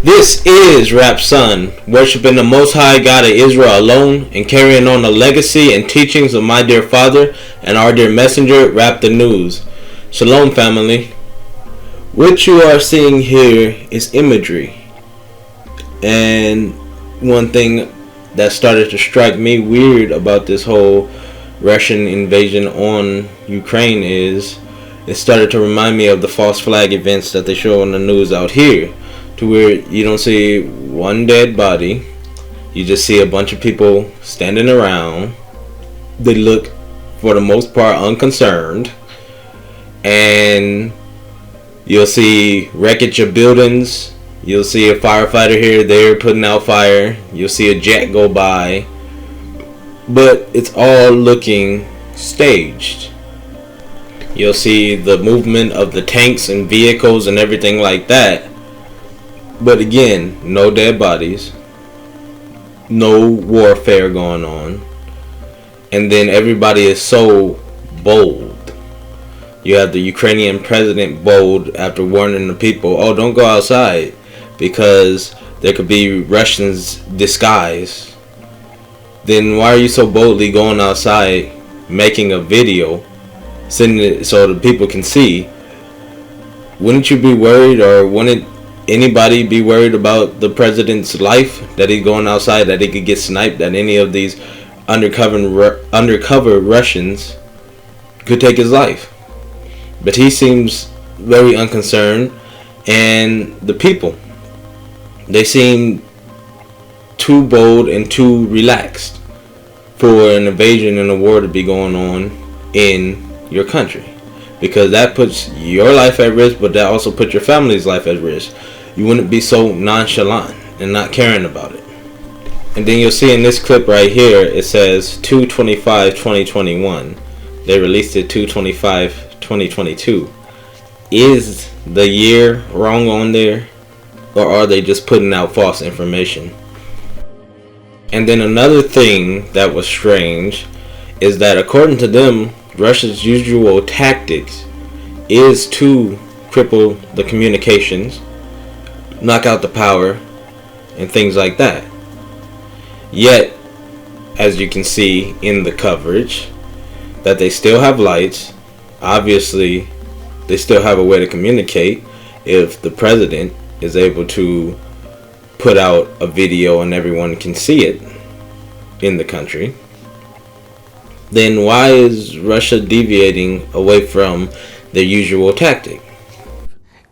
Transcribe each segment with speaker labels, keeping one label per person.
Speaker 1: This is Rap's son, worshiping the Most High God of Israel alone and carrying on the legacy and teachings of my dear father and our dear messenger, Rap the News. Shalom, family. What you are seeing here is imagery. And one thing that started to strike me weird about this whole Russian invasion on Ukraine is it started to remind me of the false flag events that they show on the news out here, to where you don't see one dead body, you just see a bunch of people standing around. They look for the most part unconcerned, and you'll see wreckage of buildings, you'll see a firefighter here or there putting out fire, you'll see a jet go by, but it's all looking staged. You'll see the movement of the tanks and vehicles and everything like that. But again, no dead bodies, no warfare going on, and then everybody is so bold. You have the Ukrainian president bold after warning the people, oh, don't go outside because there could be Russians disguised. Then why are you so boldly going outside, making a video, sending it so the people can see? Wouldn't you be worried, or wouldn't anybody be worried about the president's life, that he's going outside, that he could get sniped, that any of these undercover Russians could take his life? But he seems very unconcerned, and the people, they seem too bold and too relaxed for an invasion and a war to be going on in your country, because that puts your life at risk, but that also puts your family's life at risk. You wouldn't be so nonchalant and not caring about it. And then you'll see in this clip right here, it says 2/25/2021. They released it 2/25/2022. Is the year wrong on there, or are they just putting out false information? And then another thing that was strange is that according to them, Russia's usual tactics is to cripple the communications, knock out the power, and things like that. Yet, as you can see in the coverage, that they still have lights. Obviously, they still have a way to communicate. If the president is able to put out a video and everyone can see it in the country, then why is Russia deviating away from their usual tactic?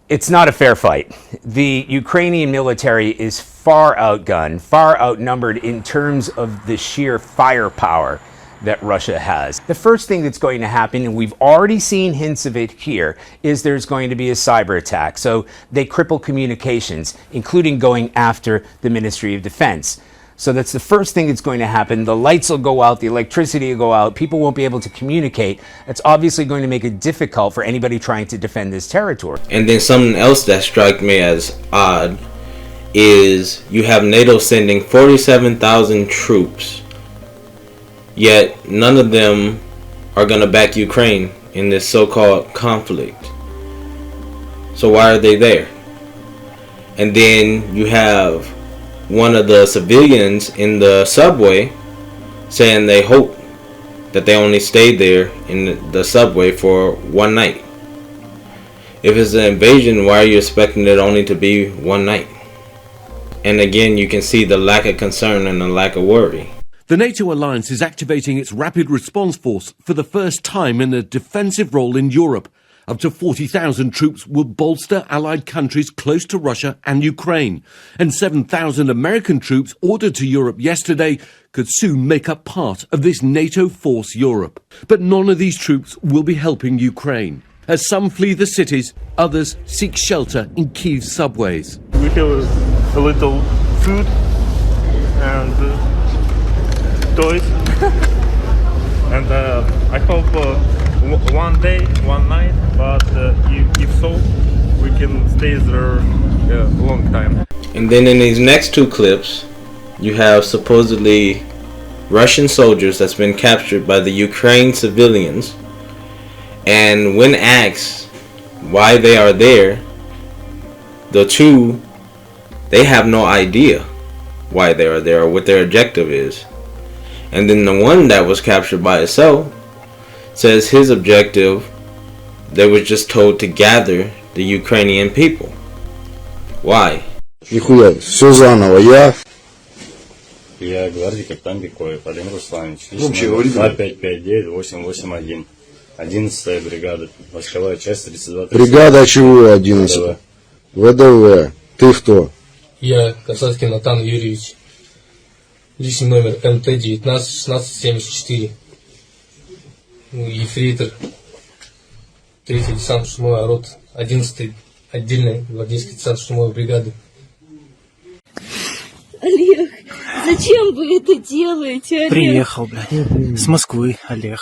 Speaker 2: It's not a fair fight. The Ukrainian military is far outgunned, far outnumbered in terms of the sheer firepower that Russia has. The first thing that's going to happen, and we've already seen hints of it here, is there's going to be a cyber attack. So they cripple communications, including going after the Ministry of Defense. So that's the first thing that's going to happen. The lights will go out, the electricity will go out, people won't be able to communicate. That's obviously going to make it difficult for anybody trying to defend this territory.
Speaker 1: And then something else that struck me as odd is you have NATO sending 47,000 troops, yet none of them are going to back Ukraine in this so-called conflict. So why are they there? And then you have one of the civilians in the subway saying they hope that they only stayed there in the subway for one night. If it's an invasion, why are you expecting it only to be one night? And again, you can see the lack of concern and the lack of worry.
Speaker 3: The NATO alliance is activating its rapid response force for the first time in a defensive role in Europe. Up to 40,000 troops will bolster allied countries close to Russia and Ukraine. And 7,000 American troops ordered to Europe yesterday could soon make up part of this NATO Force Europe. But none of these troops will be helping Ukraine. As some flee the cities, others seek shelter in Kiev's subways.
Speaker 4: We have a little food and toys. And I hope one day, one night, but if so, we can stay there a long time.
Speaker 1: And then in these next two clips, you have supposedly Russian soldiers that's been captured by the Ukraine civilians, and when asked why they are there, the two They have no idea why they are there or what their objective is. And then the one that was captured by itself says his objective, they was just told to gather the Ukrainian people. Why?
Speaker 5: Нихуя, все заново.
Speaker 6: Я гвардии капитан Бекоев Владимир Русланович.
Speaker 5: Вообще говори.
Speaker 6: 2559-881. 11-я бригада. Войсковая часть 32.
Speaker 5: Бригада чего 11? ВДВ. Ты кто?
Speaker 7: Я Касацкий Натан Юрьевич. Личный номер МТ-19 1674. Ефрейтор 3-й десантно-штурмовой рот 11-й отдельной гвардейской десантно-штурмовой бригады.
Speaker 8: Олег, зачем вы это делаете, Олег?
Speaker 9: Приехал, блядь, с Москвы, Олег.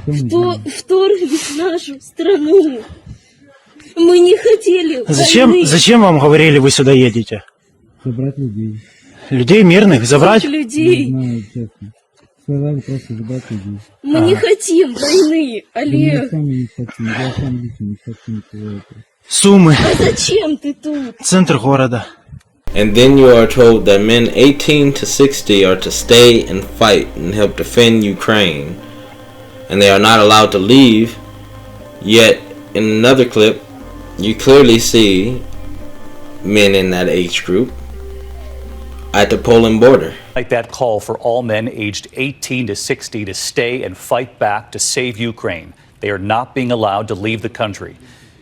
Speaker 8: Кто вторглись в нашу страну? Мы не хотели войны.
Speaker 9: Зачем вам говорили, вы сюда едете?
Speaker 10: Забрать людей.
Speaker 9: Людей мирных? Забрать?
Speaker 8: Людей.
Speaker 10: Не знаю, честно. Сказали просто забрать людей.
Speaker 8: Мы не хотим войны, Олег.
Speaker 10: Мы сами не хотим, я сам лично не хочу ничего этого.
Speaker 9: Суммы.
Speaker 8: А зачем ты тут?
Speaker 9: Центр города.
Speaker 1: And then you are told that men 18 to 60 are to stay and fight and help defend Ukraine. And they are not allowed to leave. Yet, in another clip, you clearly see men in that age group at the Poland border.
Speaker 11: Like that call for all men aged 18 to 60 to stay and fight back to save Ukraine. They are not being allowed to leave the country.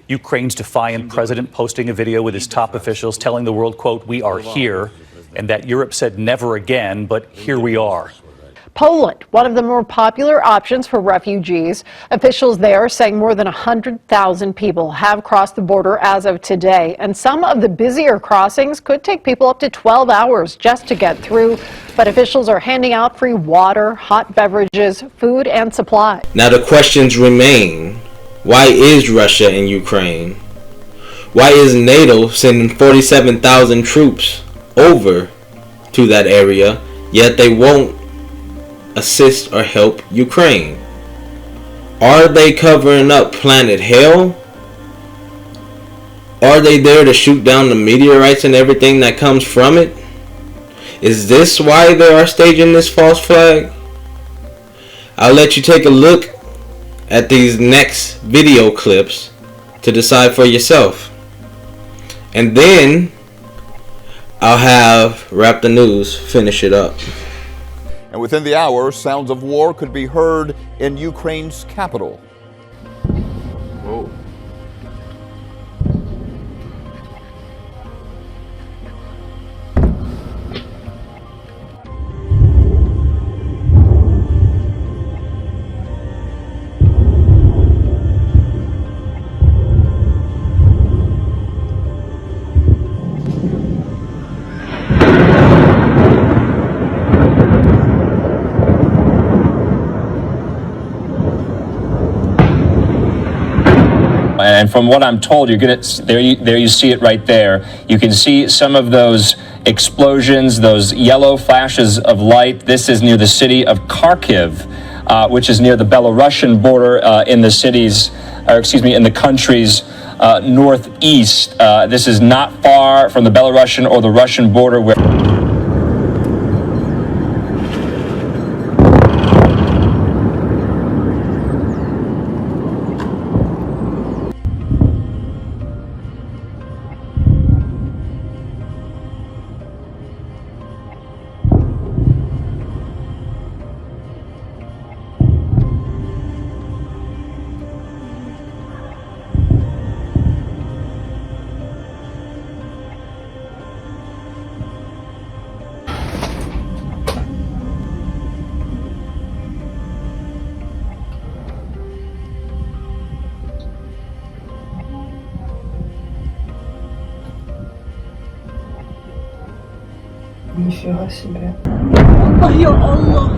Speaker 11: Ukraine's defiant president posting a video with his top officials telling the world, quote, "We are here," and that Europe said never again, but here we are.
Speaker 12: Poland, one of the more popular options for refugees. Officials there saying more than 100,000 people have crossed the border as of today. And some of the busier crossings could take people up to 12 hours just to get through. But officials are handing out free water, hot beverages, food, and supplies.
Speaker 1: Now the questions remain. Why is Russia in Ukraine? Why is NATO sending 47,000 troops over to that area, yet they won't assist or help Ukraine? Are they covering up planet hell? Are they there to shoot down the meteorites and everything that comes from it? Is this why they are staging this false flag? I'll let you take a look at these next video clips to decide for yourself. And then I'll have Wrap the News finish it up.
Speaker 13: And within the hour, sounds of war could be heard in Ukraine's capital. Whoa.
Speaker 14: And from what I'm told, you're gonna there you see it right there. You can see some of those explosions, those yellow flashes of light. This is near the city of Kharkiv, which is near the Belarusian border in the cities, or excuse me, in the country's northeast. This is not far from the Belarusian or the Russian border where.
Speaker 15: Нифига себе.
Speaker 8: Ой, Аллах.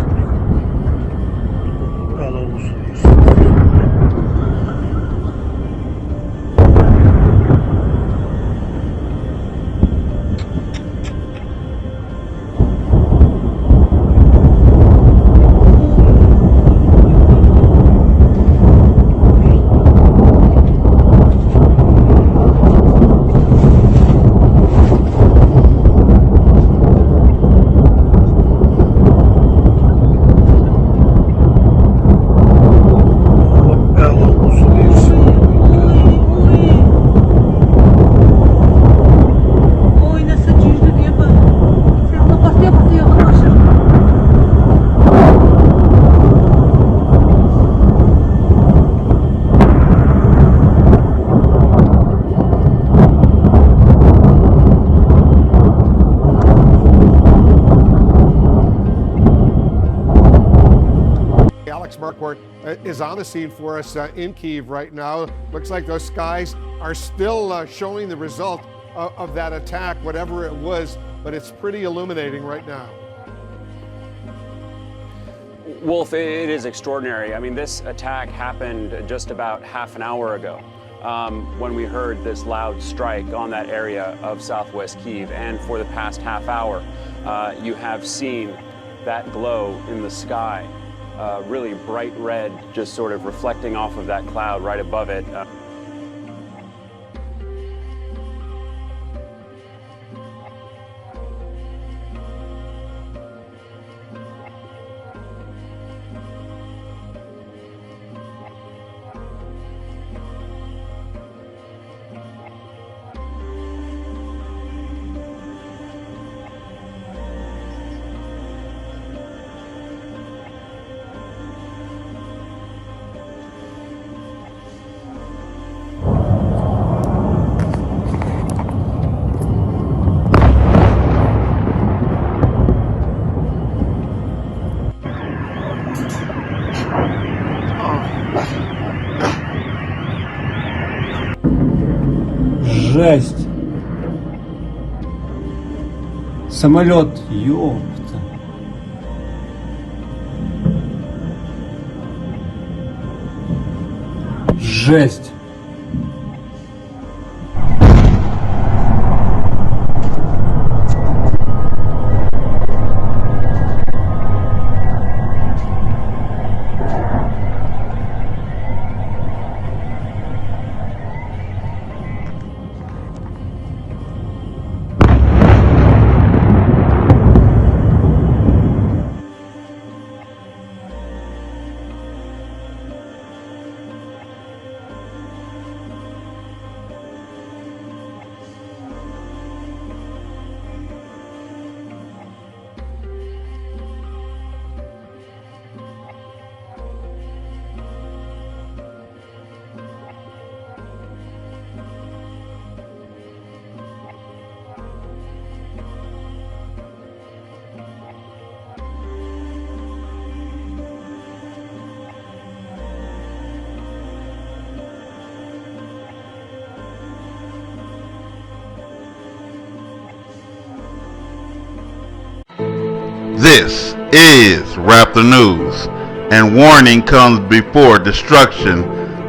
Speaker 15: airport, is on the scene for us in Kyiv right now. Looks like those skies are still showing the result of that attack, whatever it was, but it's pretty illuminating right now.
Speaker 16: Wolf, it is extraordinary. I mean, this attack happened just about half an hour ago when we heard this loud strike on that area of southwest Kyiv. And for the past half hour, you have seen that glow in the sky, really bright red, just sort of reflecting off of that cloud right above it.
Speaker 10: Жесть. Самолет, ёпта. Жесть.
Speaker 17: This is Raptor News, and warning comes before destruction.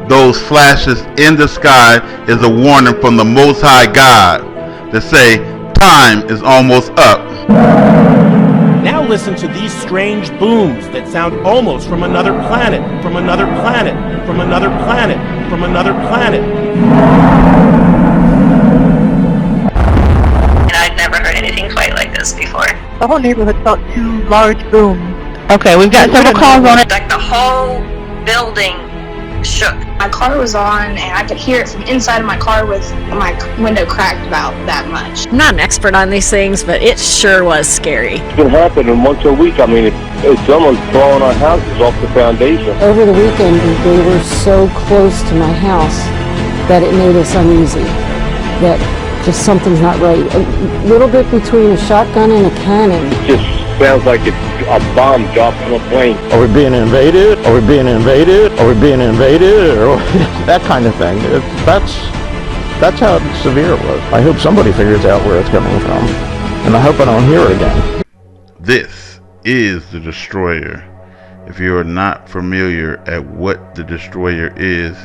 Speaker 17: Those flashes in the sky is a warning from the Most High God to say time is almost up.
Speaker 18: Now listen to these strange booms that sound almost from another planet, from another planet, from another planet, from another planet.
Speaker 19: And I'd never heard anything quite like this before.
Speaker 20: The whole neighborhood felt two large booms.
Speaker 19: Okay, we've got several calls on it. Like the whole building shook.
Speaker 21: My car was on and I could hear it from inside of my car with my window cracked about that much.
Speaker 22: I'm not an expert on these things, but it sure was scary.
Speaker 23: It's been happening once a week. I mean, it's almost blowing our houses off the foundation.
Speaker 24: Over the weekend, they were so close to my house that it made us uneasy. That just something's not right. A little bit between a shotgun and a cannon.
Speaker 23: It just sounds like it's a bomb dropped from a plane.
Speaker 25: Are we being invaded? Are we being invaded? Are we being invaded? Or that kind of thing. That's how severe it was. I hope somebody figures out where it's coming from. And I hope I don't hear it again.
Speaker 17: This is the Destroyer. If you are not familiar at what the Destroyer is,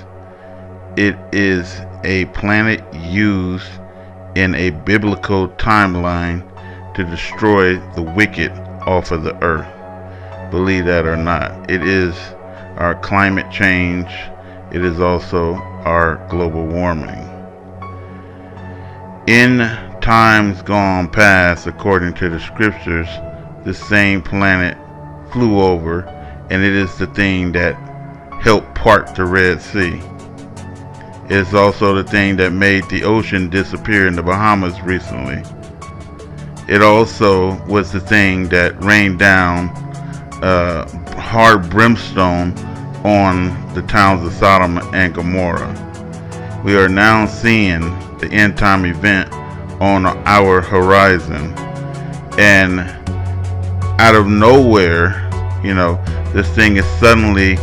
Speaker 17: it is a planet used in a biblical timeline to destroy the wicked off of the earth. Believe that or not, it is our climate change. It is also our global warming. In times gone past, according to the scriptures, the same planet flew over, and it is the thing that helped part the Red Sea. It's also the thing that made the ocean disappear in the Bahamas recently. It also was the thing that rained down hard brimstone on the towns of Sodom and Gomorrah. We are now seeing the end time event on our horizon, and out of nowhere, this thing is suddenly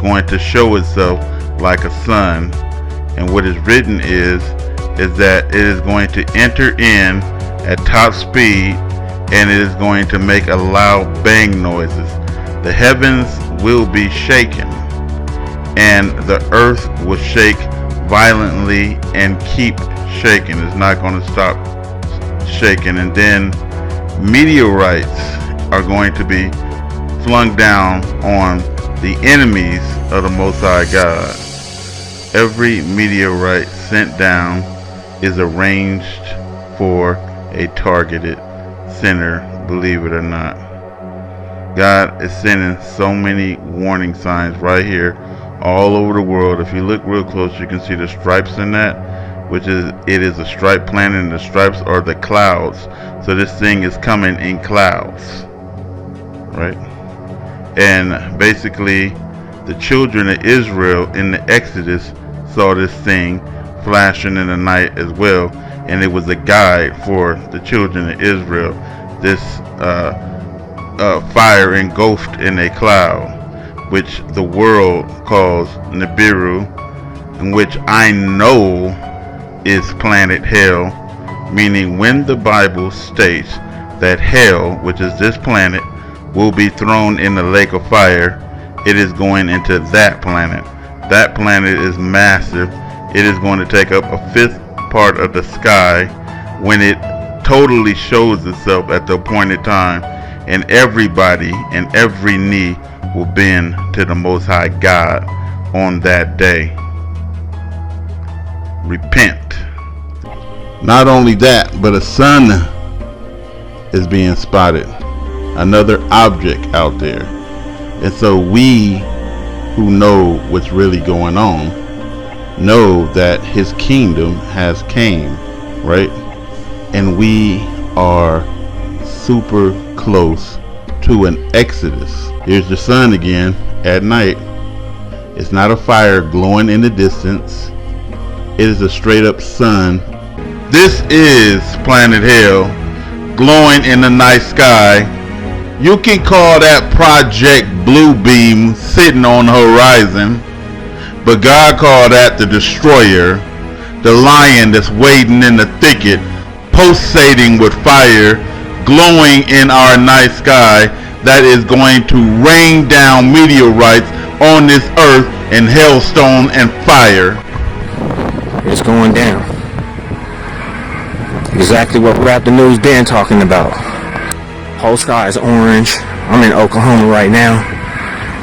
Speaker 17: going to show itself like a sun. And what is written is that it is going to enter in at top speed, and it is going to make a loud bang noises. The heavens will be shaken, and the earth will shake violently and keep shaking. It's not going to stop shaking. And then meteorites are going to be flung down on the enemies of the Most High God. Every meteorite sent down is arranged for a targeted sinner, believe it or not. God is sending so many warning signs right here all over the world. If you look real close, you can see the stripes in that, which is, it is a stripe planet, and the stripes are the clouds. So this thing is coming in clouds, right? And basically the children of Israel in the Exodus saw this thing flashing in the night as well, and it was a guide for the children of Israel. This fire engulfed in a cloud, which the world calls Nibiru, in which I know is planet hell, meaning when the Bible states that hell, which is this planet, will be thrown in the lake of fire, it is going into that planet. That planet is massive. It is going to take up a fifth part of the sky when it totally shows itself at the appointed time, and everybody and every knee will bend to the Most High God on that day. Repent. Not only that, but a sun is being spotted, another object out there. And so we who know what's really going on know that his kingdom has came, right? And we are super close to an exodus. Here's the sun again at night. It's not a fire glowing in the distance. It is a straight up sun. This is planet hell glowing in the night sky. You can call that Project Blue Beam sitting on the horizon, but God called that the destroyer, the lion that's waiting in the thicket, pulsating with fire, glowing in our night sky, that is going to rain down meteorites on this earth in hailstone and fire.
Speaker 25: It's going down. Exactly what Rap the News been talking about. Whole sky is orange. I'm in Oklahoma right now.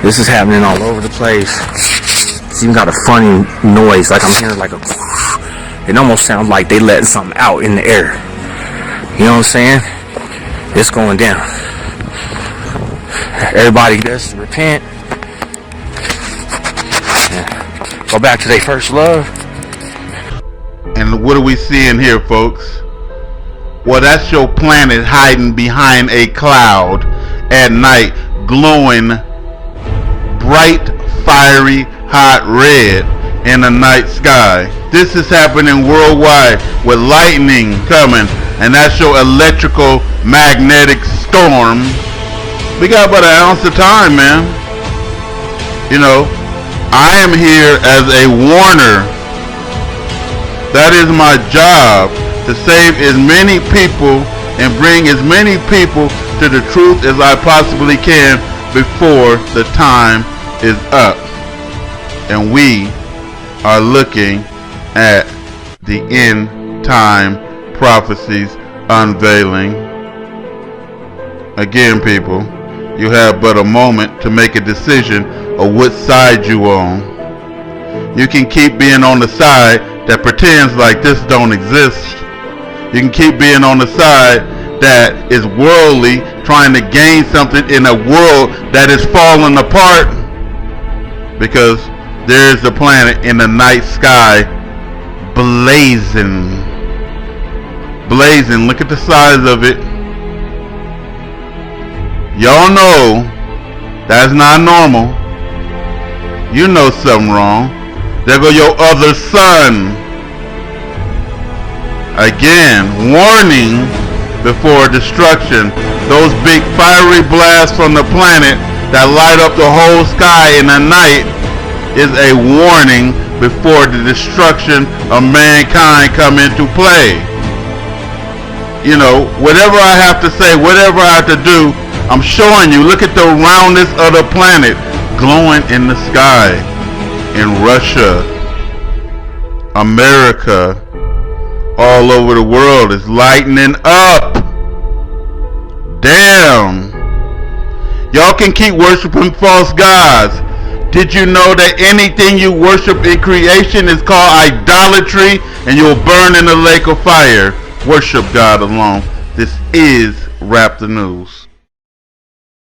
Speaker 25: This is happening all over the place. It's even got a funny noise, like I'm hearing like a... It almost sounds like they letting something out in the air. You know what I'm saying? It's going down. Everybody does repent. Yeah. Go back to their first love.
Speaker 17: And what are we seeing here, folks? Well, that's your planet hiding behind a cloud at night, glowing bright, fiery, hot red in the night sky. This is happening worldwide with lightning coming, and that's your electrical magnetic storm. We got about an ounce of time, man. You know, I am here as a warner. That is my job, to save as many people and bring as many people to the truth as I possibly can before the time is up. And we are looking at the end time prophecies unveiling. Again, people, you have but a moment to make a decision of what side you on. You can keep being on the side that pretends like this don't exist. You can keep being on the side that is worldly, trying to gain something in a world that is falling apart, because there's the planet in the night sky blazing. Blazing. Look at the size of it. Y'all know that's not normal. You know something wrong. There go your other sun. Again, warning before destruction. Those big fiery blasts from the planet that light up the whole sky in the night is a warning before the destruction of mankind come into play. You know, whatever I have to say, whatever I have to do, I'm showing you. Look at the roundness of the planet glowing in the sky. In Russia, America, all over the world is lightening up. Damn. Y'all can keep worshiping false gods. Did you know that anything you worship in creation is called idolatry, and you'll burn in the lake of fire? Worship God alone. This is Rap the News.